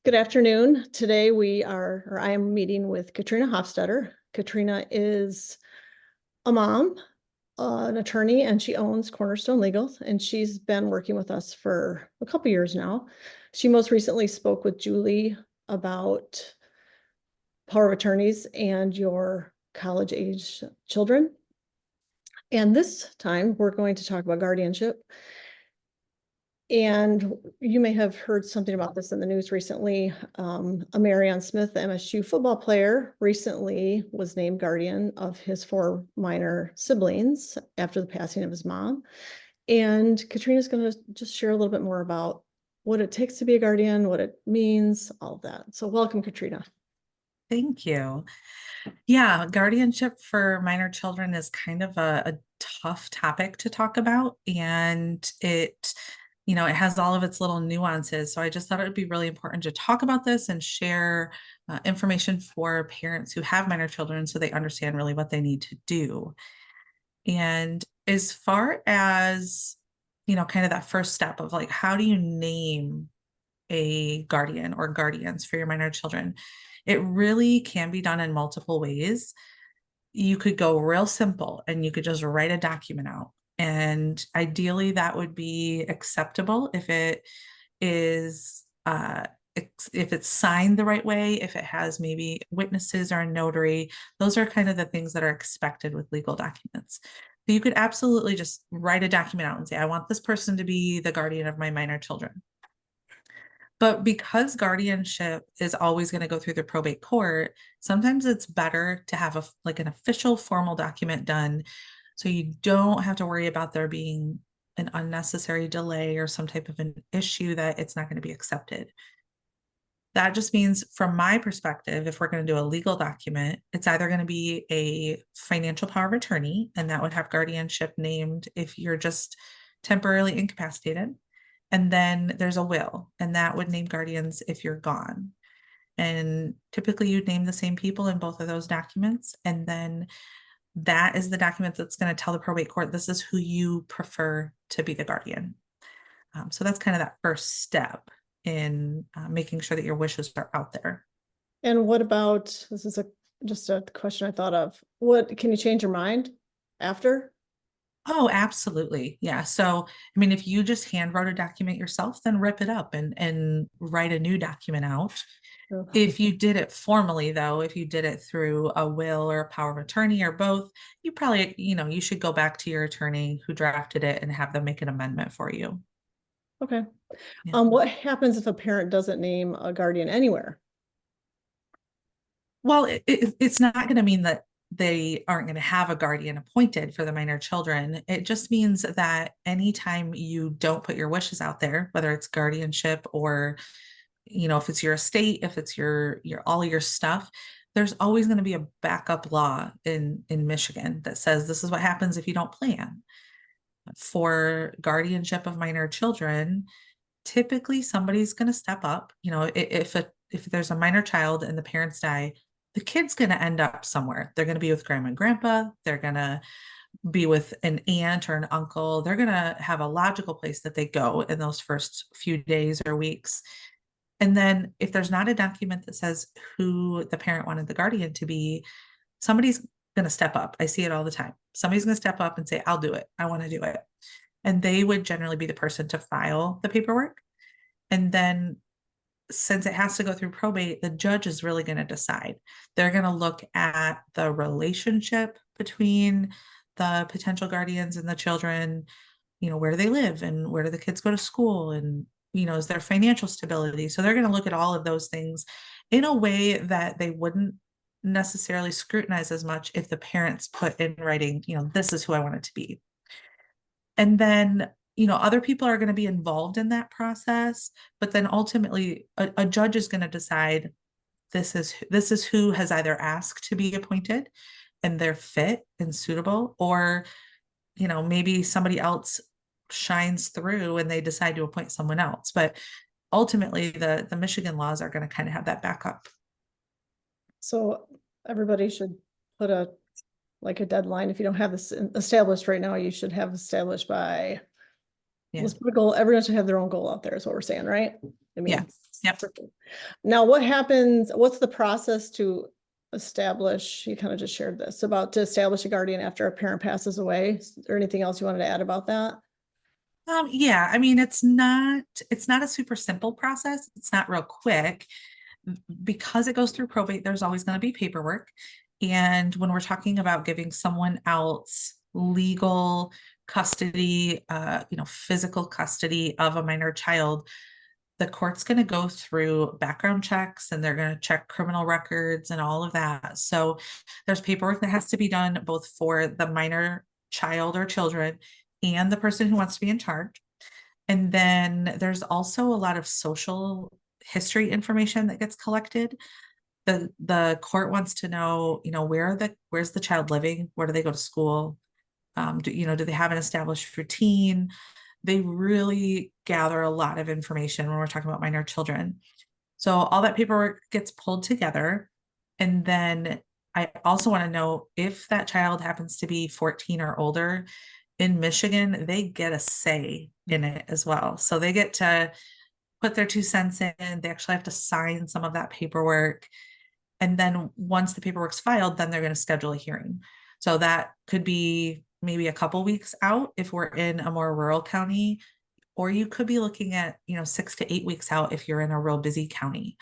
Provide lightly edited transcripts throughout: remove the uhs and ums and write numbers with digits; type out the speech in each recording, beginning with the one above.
Good afternoon. Today I am meeting with Katrina Hofstetter. Katrina is a mom, an attorney, and she owns Cornerstone Legal, and she's been working with us for a couple years now. She most recently spoke with Julie about power of attorneys and your college-age children. And this time, we're going to talk about guardianship. And you may have heard something about this in the news recently. Marion Smith, the MSU football player, recently was named guardian of his 4 minor siblings after the passing of his mom. And Katrina's going to just share a little bit more about what it takes to be a guardian, what it means, all of that. So welcome, Katrina. Thank you. Yeah, guardianship for minor children is kind of a tough topic to talk about, and it has all of its little nuances. So I just thought it would be really important to talk about this and share information for parents who have minor children so they understand really what they need to do. And as far as, kind of that first step of like, how do you name a guardian or guardians for your minor children? It really can be done in multiple ways. You could go real simple and you could just write a document out. And ideally, that would be acceptable if it is, if it's signed the right way, if it has maybe witnesses or a notary. Those are kind of the things that are expected with legal documents. So you could absolutely just write a document out and say, I want this person to be the guardian of my minor children. But because guardianship is always going to go through the probate court, sometimes it's better to have an official formal document done so you don't have to worry about there being an unnecessary delay or some type of an issue that it's not going to be accepted. That just means, from my perspective, if we're going to do a legal document, it's either going to be a financial power of attorney, and that would have guardianship named if you're just temporarily incapacitated. And then there's a will, and that would name guardians if you're gone. And typically you'd name the same people in both of those documents. And then that is the document that's going to tell the probate court, this is who you prefer to be the guardian. So that's kind of that first step in making sure that your wishes are out there. And what about, this is just a question I thought of. What, can you change your mind after? Oh, absolutely. Yeah. So, I mean, if you just hand wrote a document yourself, then rip it up and write a new document out. Oh. If you did it formally, though, if you did it through a will or a power of attorney or both, you probably, you should go back to your attorney who drafted it and have them make an amendment for you. Okay. Yeah. What happens if a parent doesn't name a guardian anywhere? Well, it's not going to mean that they aren't going to have a guardian appointed for the minor children. It just means that anytime you don't put your wishes out there, whether it's guardianship or, if it's your estate, if it's your all your stuff, there's always going to be a backup law in Michigan that says this is what happens if you don't plan. For guardianship of minor children, typically somebody's going to step up. If there's a minor child and the parents die, the kid's going to end up somewhere. They're going to be with grandma and grandpa. They're going to be with an aunt or an uncle. They're going to have a logical place that they go in those first few days or weeks. And then if there's not a document that says who the parent wanted the guardian to be, somebody's going to step up. I see it all the time. Somebody's going to step up and say, I'll do it. I want to do it. And they would generally be the person to file the paperwork. And then, since it has to go through probate, the judge is really going to decide. They're going to look at the relationship between the potential guardians and the children, where do they live and where do the kids go to school, and, is there financial stability? So they're going to look at all of those things in a way that they wouldn't necessarily scrutinize as much if the parents put in writing, this is who I want it to be. And then, other people are going to be involved in that process, but then ultimately a judge is going to decide this is who has either asked to be appointed and they're fit and suitable, or, maybe somebody else shines through and they decide to appoint someone else. But ultimately the Michigan laws are going to kind of have that backup. So everybody should put a deadline. If you don't have this established right now, you should have established by Yeah. Let's put a goal. Everyone should have their own goal out there is what we're saying, right? I mean, Yes. Yep. now what happens, what's the process to establish, you kind of just shared this, about to establish a guardian after a parent passes away? Is there anything else you wanted to add about that? Yeah, I mean, it's not a super simple process. It's not real quick because it goes through probate. There's always going to be paperwork. And when we're talking about giving someone else legal custody, physical custody of a minor child, the court's going to go through background checks and they're going to check criminal records and all of that. So there's paperwork that has to be done both for the minor child or children and the person who wants to be in charge. And then there's also a lot of social history information that gets collected. The court wants to know, where's the child living? Where do they go to school? Do they have an established routine? They really gather a lot of information when we're talking about minor children. So all that paperwork gets pulled together. And then I also want to know if that child happens to be 14 or older in Michigan, they get a say in it as well. So they get to put their 2 cents in. They actually have to sign some of that paperwork. And then once the paperwork's filed, then they're going to schedule a hearing. So that could be maybe a couple weeks out if we're in a more rural county, or you could be looking at, 6 to 8 weeks out if you're in a real busy county.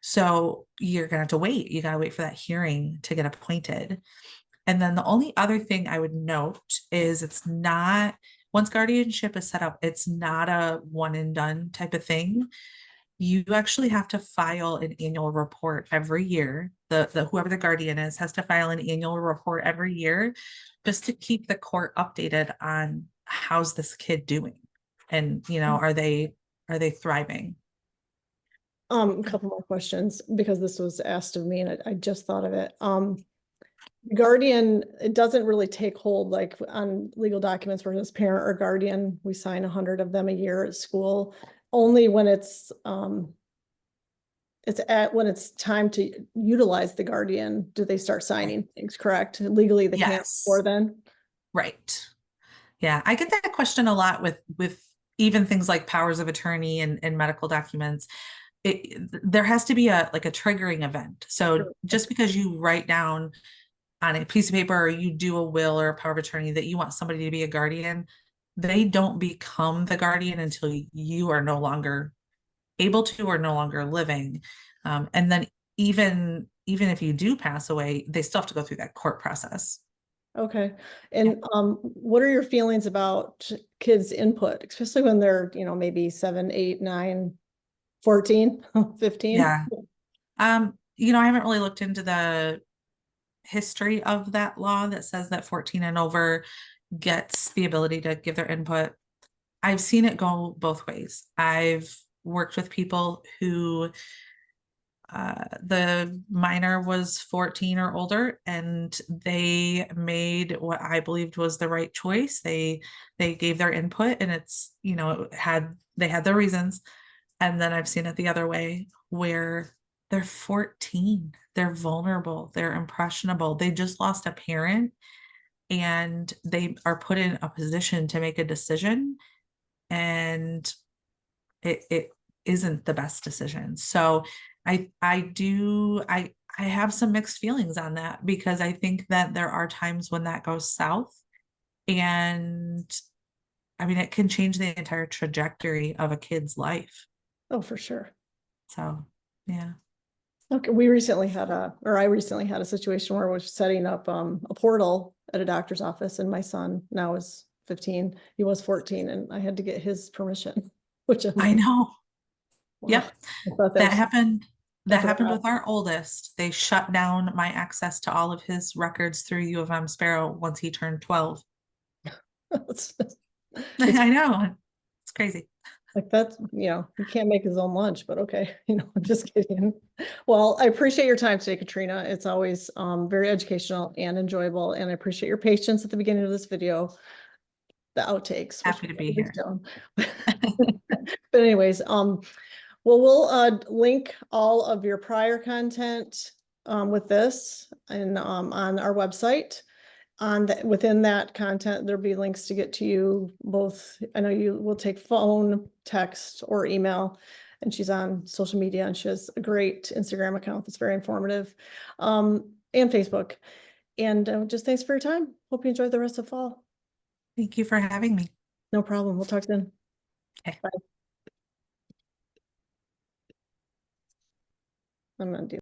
So you're going to have to wait. You got to wait for that hearing to get appointed. And then the only other thing I would note is once guardianship is set up, it's not a one and done type of thing. You actually have to file an annual report every year. The whoever the guardian is has to file an annual report every year just to keep the court updated on how's this kid doing and are they thriving. A couple more questions because this was asked of me and I just thought of it. Guardian, it doesn't really take hold like on legal documents where it's parent or guardian. We sign 100 of them a year at school. Only when it's when it's time to utilize the guardian do they start signing things, correct? Legally they can't before then. Right. Yeah, I get that question a lot with even things like powers of attorney and medical documents. There has to be a triggering event. So Sure. just because you write down on a piece of paper or you do a will or a power of attorney that you want somebody to be a guardian, they don't become the guardian until you are no longer able to or no longer living. And then even if you do pass away, they still have to go through that court process. Okay. And what are your feelings about kids' input, especially when they're, maybe 7, 8, 9, 14, 15? Yeah. I haven't really looked into the history of that law that says that 14 and over gets the ability to give their input. I've seen it go both ways. I've worked with people who the minor was 14 or older and they made what I believed was the right choice. They gave their input and it's, they had their reasons. And then I've seen it the other way where they're 14, they're vulnerable, they're impressionable. They just lost a parent and they are put in a position to make a decision and it isn't the best decision. So I have some mixed feelings on that because I think that there are times when that goes south and I mean it can change the entire trajectory of a kid's life. Oh, for sure. So yeah. Okay, I recently had a situation where I was setting up a portal at a doctor's office and my son now is 15, he was 14 and I had to get his permission, which I'm I like, know. wow. Yep. I thought That happened. That that's happened a with our oldest. They shut down my access to all of his records through U of M Sparrow once he turned 12. it's I know. It's crazy. like that's, he can't make his own lunch, but okay, I'm just kidding. Well, I appreciate your time today, Katrina. It's always very educational and enjoyable, and I appreciate your patience at the beginning of this video. The outtakes, which Happy to we'll be here. shown. But anyways, well, we'll link all of your prior content with this and on our website. on the, within that content, there'll be links to get to you both. I know you will take phone, text, or email, and she's on social media, and she has a great Instagram account that's very informative, and Facebook. And just thanks for your time. Hope you enjoy the rest of fall. Thank you for having me. No problem. We'll talk then. Okay. Bye. I'm gonna do